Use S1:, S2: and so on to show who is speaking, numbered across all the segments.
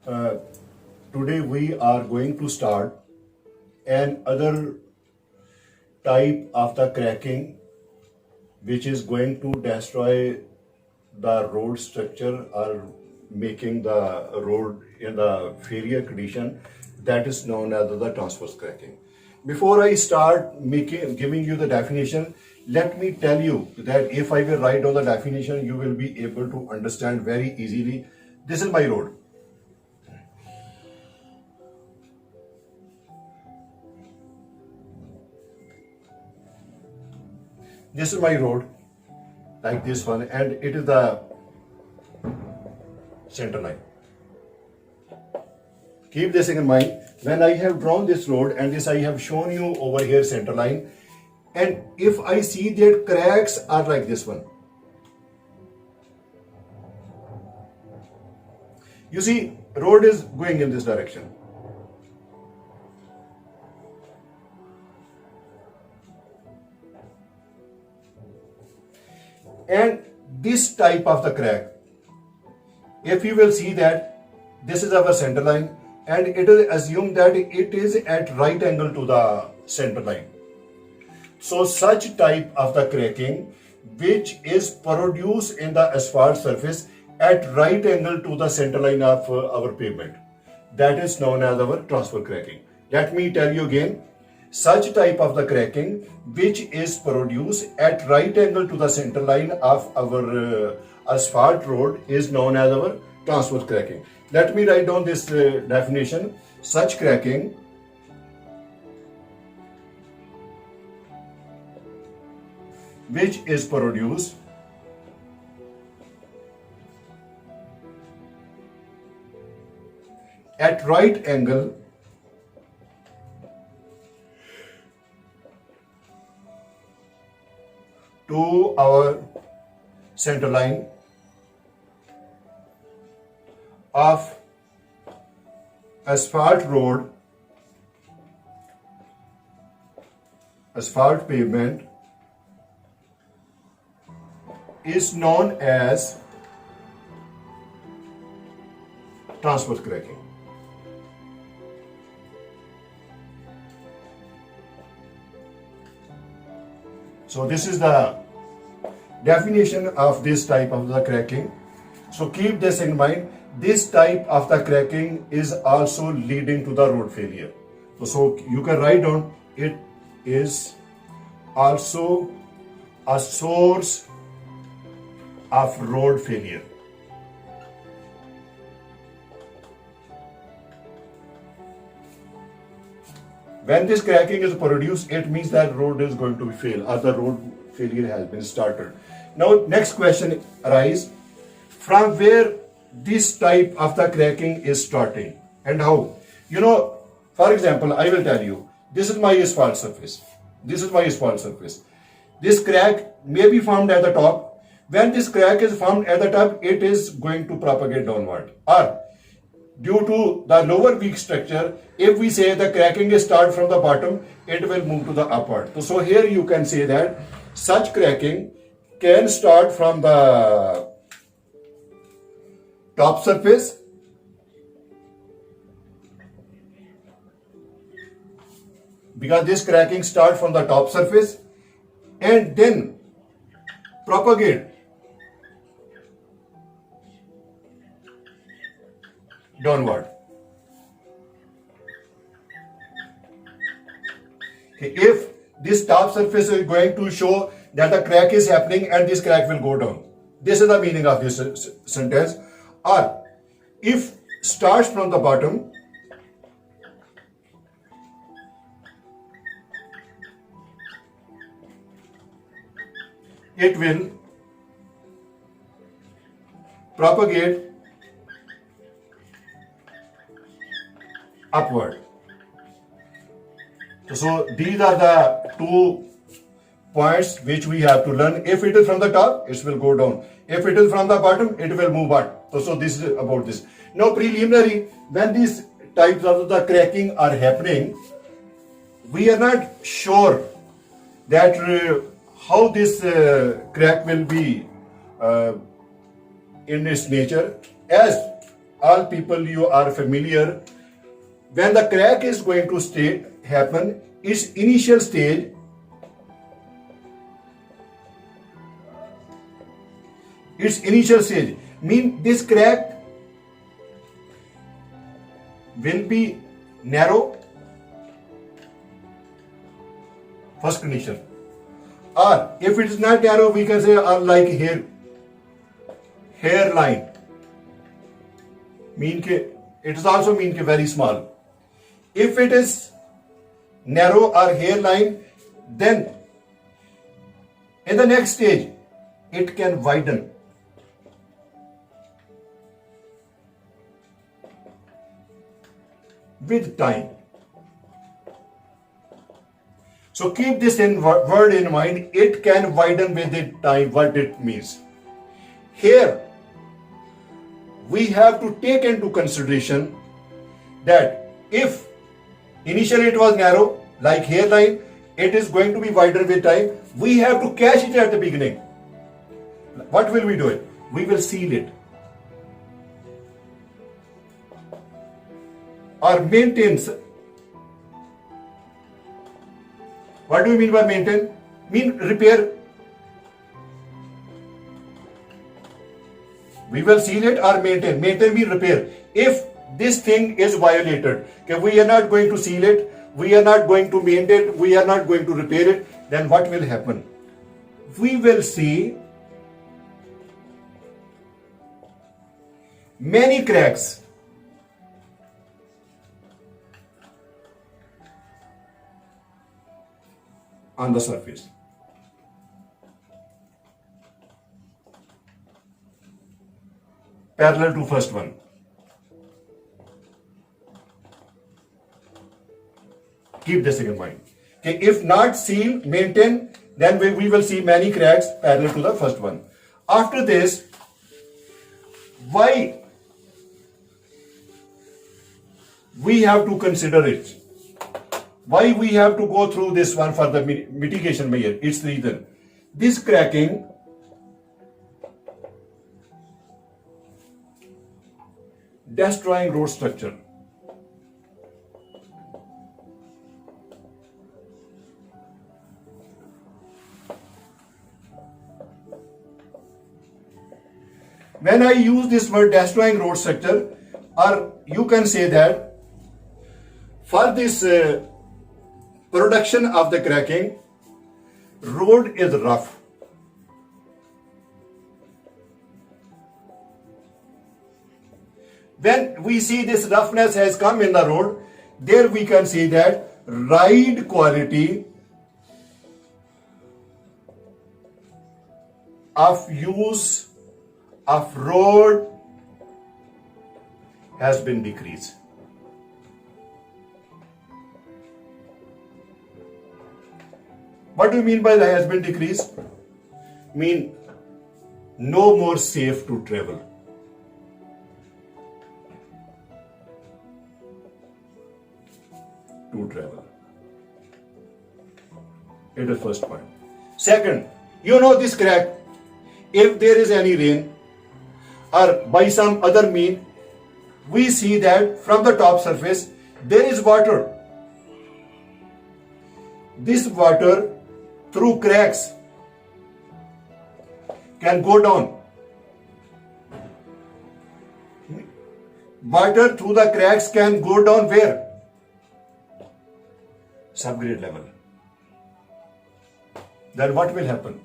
S1: Uh, Today we are going to start another type of the cracking which is going to destroy the road structure or making the road in the failure condition, that is known as the transverse cracking. Before I start giving you the definition, let me tell you that if I will write down the definition, you will be able to understand very easily. This is my road. This is my road, like this one, and it is the center line. Keep this in mind. When I have drawn this road and this I have shown you over here center line, and if I see that cracks are like this one, you see road is going in this direction. And this type of the crack, if you will see that this is our center line and it is assumed that it is at right angle to the center line. So such type of the cracking which is produced in the asphalt surface at right angle to the center line of our pavement, that is known as our transfer cracking. Let me tell you again, such type of the cracking which is produced at right angle to the center line of our asphalt road is known as our transverse cracking. Let me write down this definition. Such cracking which is produced at right angle to our center line of asphalt road, asphalt pavement is known as transverse cracking. So this is the definition of this type of the cracking. So keep this in mind. This type of the cracking is also leading to the road failure. So you can write down it is also a source of road failure. When this cracking is produced, it means that road is going to fail or the road failure has been started. Now next question arises, from where this type of the cracking is starting and how? For example, I will tell you, this is my asphalt surface. This is my asphalt surface. This crack may be formed at the top. When this crack is formed at the top, it is going to propagate downward. Or due to the lower weak structure, if we say the cracking is start from the bottom, it will move to the upward. So here you can say that such cracking can start from the top surface because this cracking start from the top surface and then propagate downward. Okay, if this top surface is going to show that the crack is happening and this crack will go down. This is the meaning of this sentence. Or if starts from the bottom, it will propagate upward. So these are the two points which we have to learn. If it is from the top, it will go down. If it is from the bottom, it will move up. So this is about this. Now preliminary, when these types of the cracking are happening, we are not sure that how this crack will be in its nature. As all people you are familiar. When the crack is going to happen, its initial stage mean this crack will be narrow, first condition. Or if it is not narrow, we can say like hairline. It is also very small. If it is narrow or hairline, then in the next stage it can widen. With time. So keep this word in mind. It can widen with the time. What it means. Here we have to take into consideration that if initially it was narrow, like hairline, it is going to be wider with time. We have to catch it at the beginning. What will we do it? We will seal it. Or maintain. What do you mean by maintain? Mean repair. We will seal it or maintain. Maintain means repair. If this thing is violated, okay, we are not going to seal it, we are not going to maintain it, we are not going to repair it, then what will happen? We will see many cracks. On the surface. Parallel to first one. Keep this in mind. Okay, if not seal, maintain, then we will see many cracks parallel to the first one. After this, why we have to consider it? Why we have to go through this one for the mitigation measure? It's the reason. This cracking destroying road structure. When I use this word destroying road structure, or you can say that for this production of the cracking, road is rough. When we see this roughness has come in the road, there we can see that ride quality of use of road has been decreased. What do you mean by that has been decreased? Mean no more safe to travel. It is first point. Second, you know this crack, if there is any rain or by some other mean, we see that from the top surface there is water. This water through cracks can go down. Water through the cracks can go down where? Subgrade level. Then what will happen?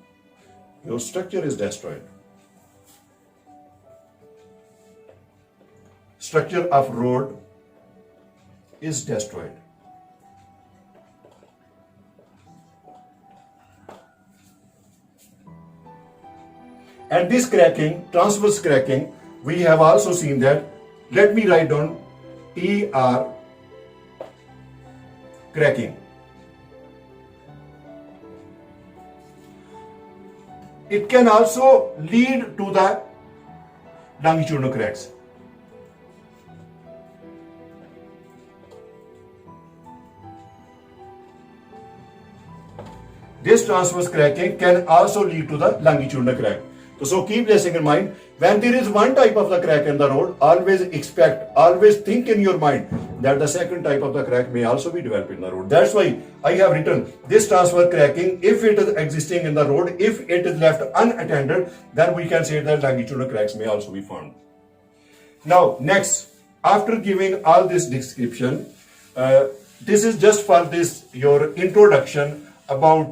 S1: Your structure is destroyed. Structure of road is destroyed. And this cracking, transverse cracking, we have also seen that. Let me write down TR cracking. It can also lead to the longitudinal cracks. This transverse cracking can also lead to the longitudinal crack. So keep this in mind. When there is one type of the crack in the road, always think in your mind that the second type of the crack may also be developed in the road. That's why I have written this transfer cracking, if it is existing in the road, if it is left unattended, then we can say that longitudinal cracks may also be formed. Now, next, after giving all this description, this is just for this your introduction about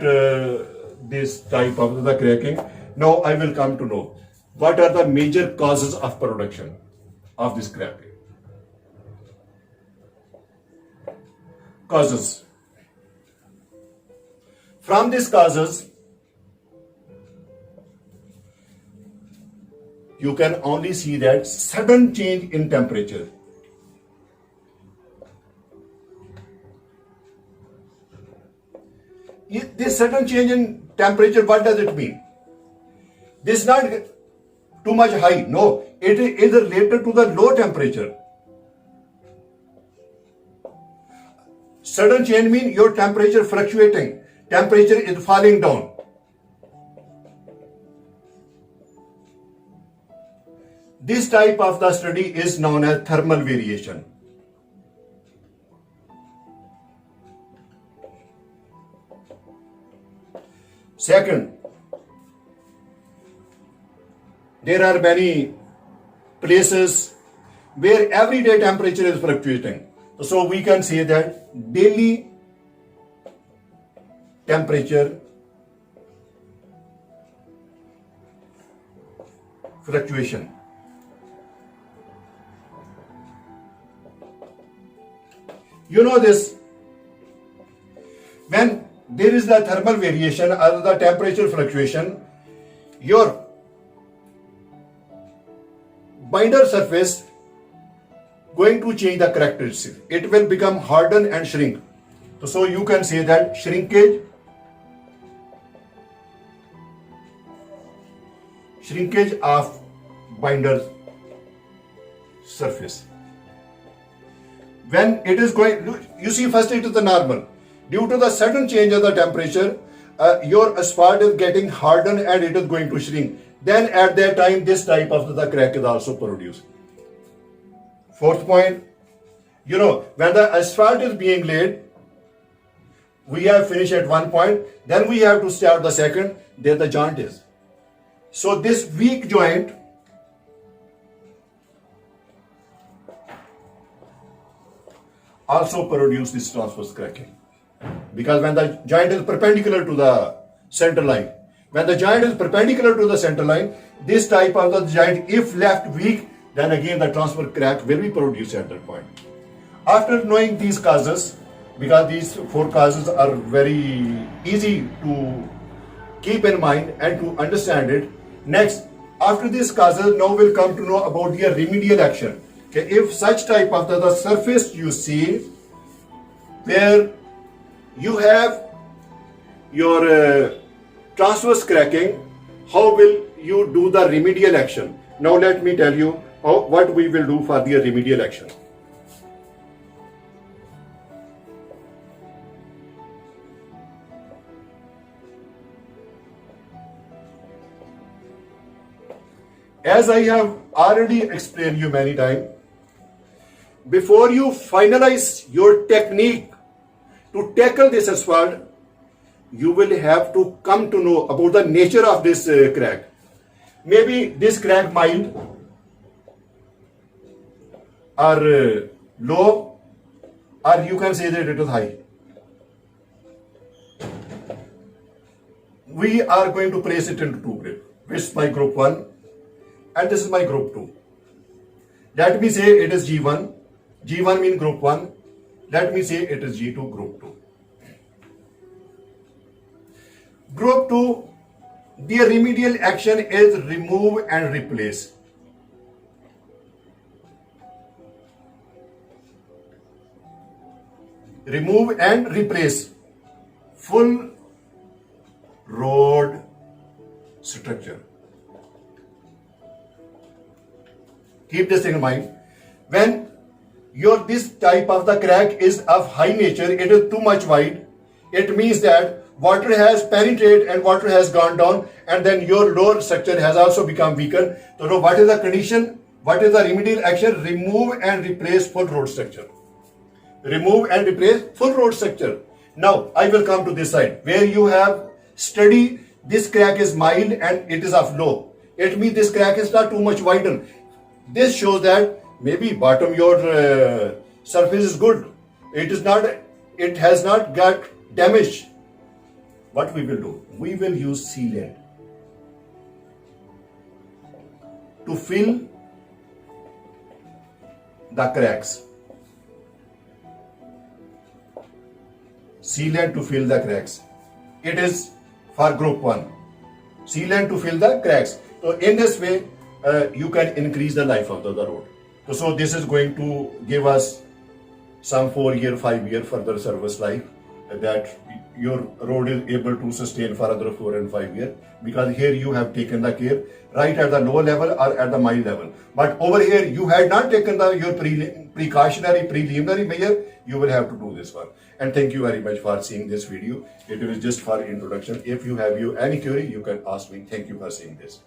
S1: this type of the cracking. Now I will come to know what are the major causes of production of this cracking. Causes. From these causes, you can only see that sudden change in temperature. This sudden change in temperature, what does it mean? This is not too much high. No, it is related to the low temperature. Sudden change means your temperature fluctuating. Temperature is falling down. This type of the study is known as thermal variation. Second, there are many places where everyday temperature is fluctuating. So we can say that daily temperature fluctuation. You know this, when there is the thermal variation or the temperature fluctuation, your binder surface going to change the characteristics. It will become harden and shrink. So you can say that shrinkage of binder surface. When it is going, you see, first it is the normal. Due to the sudden change of the temperature, your asphalt is getting hardened and it is going to shrink. Then at that time, this type of the crack is also produced. Fourth point, you know, when the asphalt is being laid, we have finished at one point, then we have to start the second, there the joint is. So this weak joint also produce this transverse cracking. Because when the joint is perpendicular to the center line, this type of the joint, if left weak, then again the transverse crack will be produced at that point. After knowing these causes, because these four causes are very easy to keep in mind and to understand it, next, after these causes, now we'll come to know about the remedial action. Okay, if such type of the surface you see where you have your transverse cracking, how will you do the remedial action? Now let me tell you what we will do for the remedial action. As I have already explained you many times, before you finalize your technique to tackle this asphalt, you will have to come to know about the nature of this crack. Maybe this crack mild or low, or you can say that it is high. We are going to place it into two groups. This is my group 1 and this is my group 2. Let me say it is G1. G1 means group 1. Let me say it is G2, group 2. Group 2, the remedial action is remove and replace. Remove and replace full road structure. Keep this in mind. When this type of the crack is of high nature, it is too much wide, it means that water has penetrated and water has gone down, and then your lower structure has also become weakened. So now what is the condition? What is the remedial action? Remove and replace full road structure. Remove and replace full road structure. Now I will come to this side where you have study. This crack is mild and it is of low. It means this crack is not too much widened. This shows that maybe bottom your surface is good. It is not. It has not got damaged. What we will do? We will use sealant to fill the cracks. Sealant to fill the cracks. It is for group 1. Sealant to fill the cracks. So in this way, you can increase the life of the road. So this is going to give us some 4-year, 5-year further service life, that your road is able to sustain for another 4 and 5 years, because here you have taken the care right at the low level or at the mild level. But over here you had not taken your precautionary preliminary measure. You will have to do this one. And thank you very much for seeing this video. It was just for introduction. If you have any query, you can ask me. Thank you for seeing this.